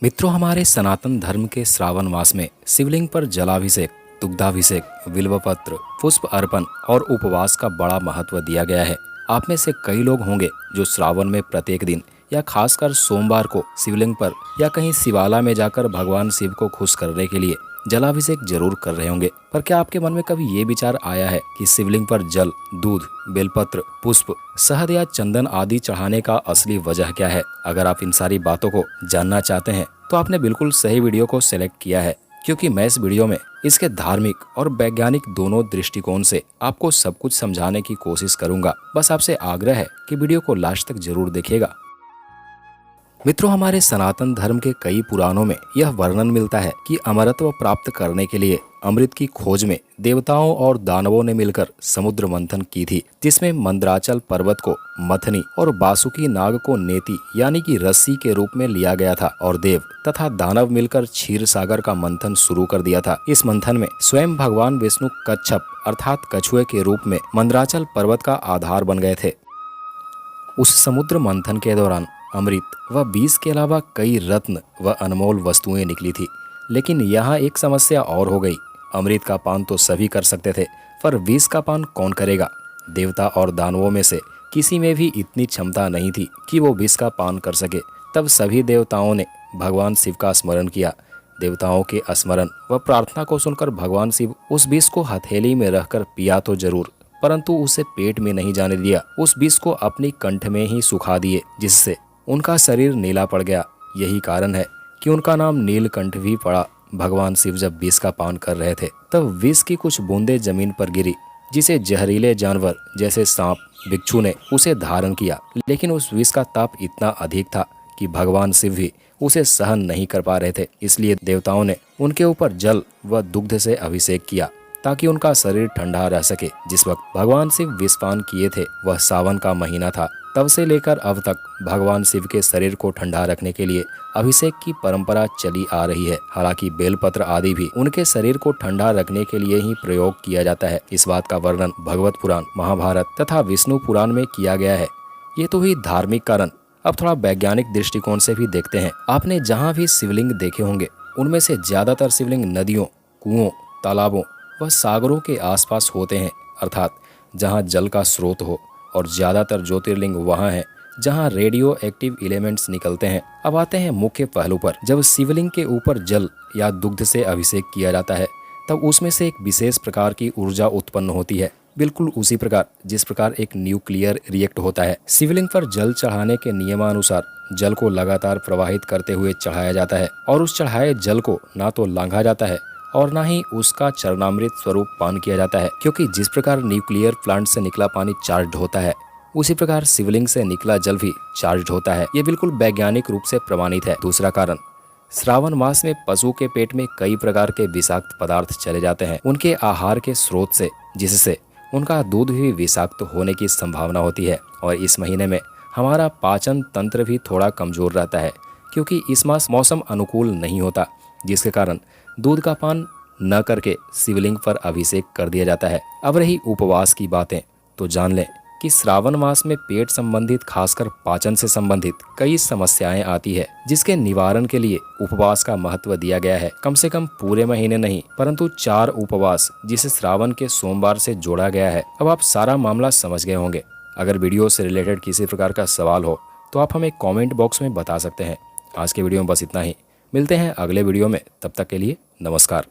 मित्रों, हमारे सनातन धर्म के श्रावण मास में शिवलिंग पर जलाभिषेक, दुग्धाभिषेक, बिल्वपत्र, पुष्प अर्पण और उपवास का बड़ा महत्व दिया गया है। आप में से कई लोग होंगे जो श्रावण में प्रत्येक दिन या खासकर सोमवार को शिवलिंग पर या कहीं शिवाला में जाकर भगवान शिव को खुश करने के लिए जलाभिषेक जरूर कर रहे होंगे। पर क्या आपके मन में कभी ये विचार आया है कि शिवलिंग पर जल, दूध, बेलपत्र, पुष्प, शहद या चंदन आदि चढ़ाने का असली वजह क्या है? अगर आप इन सारी बातों को जानना चाहते हैं तो आपने बिल्कुल सही वीडियो को सिलेक्ट किया है, क्योंकि मैं इस वीडियो में इसके धार्मिक और वैज्ञानिक दोनों दृष्टिकोण से आपको सब कुछ समझाने की कोशिश करूंगा। बस आपसे आग्रह है कि वीडियो को लास्ट तक जरूर देखिएगा। मित्रों, हमारे सनातन धर्म के कई पुराणों में यह वर्णन मिलता है कि अमरत्व प्राप्त करने के लिए अमृत की खोज में देवताओं और दानवों ने मिलकर समुद्र मंथन की थी, जिसमें मंदराचल पर्वत को मथनी और बासुकी नाग को नेति यानी कि रस्सी के रूप में लिया गया था और देव तथा दानव मिलकर क्षीर सागर का मंथन शुरू कर दिया था। इस मंथन में स्वयं भगवान विष्णु कच्छप अर्थात कछुए के रूप में मंदराचल पर्वत का आधार बन गए थे। उस समुद्र मंथन के दौरान अमृत व बीज के अलावा कई रत्न व अनमोल वस्तुएं निकली थी। लेकिन यहाँ एक समस्या और हो गई। अमृत का पान तो सभी कर सकते थे, पर विष का पान कौन करेगा? देवता और दानवों में से किसी में भी इतनी क्षमता नहीं थी कि वो विष का पान कर सके। तब सभी देवताओं ने भगवान शिव का स्मरण किया। देवताओं के स्मरण व प्रार्थना को सुनकर भगवान शिव उस विष को हथेली में रखकर पिया तो जरूर, परंतु उसे पेट में नहीं जाने दिया। उस विष को अपनी कंठ में ही सुखा दिए, जिससे उनका शरीर नीला पड़ गया। यही कारण है कि उनका नाम नीलकंठ भी पड़ा। भगवान शिव जब विष का पान कर रहे थे तब विष की कुछ बूंदें जमीन पर गिरी, जिसे जहरीले जानवर जैसे सांप, बिच्छू ने उसे धारण किया। लेकिन उस विष का ताप इतना अधिक था कि भगवान शिव भी उसे सहन नहीं कर पा रहे थे। इसलिए देवताओं ने उनके ऊपर जल व दुग्ध से अभिषेक किया ताकि उनका शरीर ठंडा रह सके। जिस वक्त भगवान शिव विषपान किए थे वह सावन का महीना था। तब से लेकर अब तक भगवान शिव के शरीर को ठंडा रखने के लिए अभिषेक की परंपरा चली आ रही है। हालांकि बेलपत्र आदि भी उनके शरीर को ठंडा रखने के लिए ही प्रयोग किया जाता है। इस बात का वर्णन भगवत पुराण, महाभारत तथा विष्णु पुराण में किया गया है। ये तो हुई धार्मिक कारण। अब थोड़ा वैज्ञानिक दृष्टिकोण से भी देखते हैं। आपने जहाँ भी शिवलिंग देखे होंगे उनमें से ज्यादातर शिवलिंग नदियों, कुओं, तालाबों व सागरों के आसपास होते हैं, अर्थात जहाँ जल का स्रोत हो। और ज्यादातर ज्योतिर्लिंग वहाँ हैं जहाँ रेडियो एक्टिव एलिमेंट्स निकलते हैं। अब आते हैं मुख्य पहलू पर। जब शिवलिंग के ऊपर जल या दुग्ध से अभिषेक किया जाता है तब उसमें से एक विशेष प्रकार की ऊर्जा उत्पन्न होती है, बिल्कुल उसी प्रकार जिस प्रकार एक न्यूक्लियर रिएक्ट होता है। शिवलिंग पर जल चढ़ाने के नियमानुसार जल को लगातार प्रवाहित करते हुए चढ़ाया जाता है और उस चढ़ाए जल को ना तो लांघा जाता है और ना ही उसका चरणामृत स्वरूप पान किया जाता है, क्योंकि जिस प्रकार न्यूक्लियर प्लांट से निकला पानी चार्ज होता है उसी प्रकार शिवलिंग से निकला जल भी चार्ज होता है। ये बिल्कुल वैज्ञानिक रूप से प्रमाणित है। दूसरा कारण, श्रावण मास में पशु के पेट में कई प्रकार के विषाक्त पदार्थ चले जाते हैं उनके आहार के स्रोत से, जिससे उनका दूध भी विषाक्त होने की संभावना होती है। और इस महीने में हमारा पाचन तंत्र भी थोड़ा कमजोर रहता है, क्योंकि इस मास मौसम अनुकूल नहीं होता, जिसके कारण दूध का पान न करके शिवलिंग पर अभिषेक कर दिया जाता है। अब रही उपवास की बातें, तो जान लें कि श्रावण मास में पेट संबंधित, खासकर पाचन से संबंधित कई समस्याएं आती है, जिसके निवारण के लिए उपवास का महत्व दिया गया है। कम से कम पूरे महीने नहीं, परंतु 4 उपवास जिसे श्रावण के सोमवार से जोड़ा गया है। अब आप सारा मामला समझ गए होंगे। अगर वीडियो से रिलेटेड किसी प्रकार का सवाल हो तो आप हमें कॉमेंट बॉक्स में बता सकते हैं। आज के वीडियो में बस इतना ही। मिलते हैं अगले वीडियो में, तब तक के लिए नमस्कार।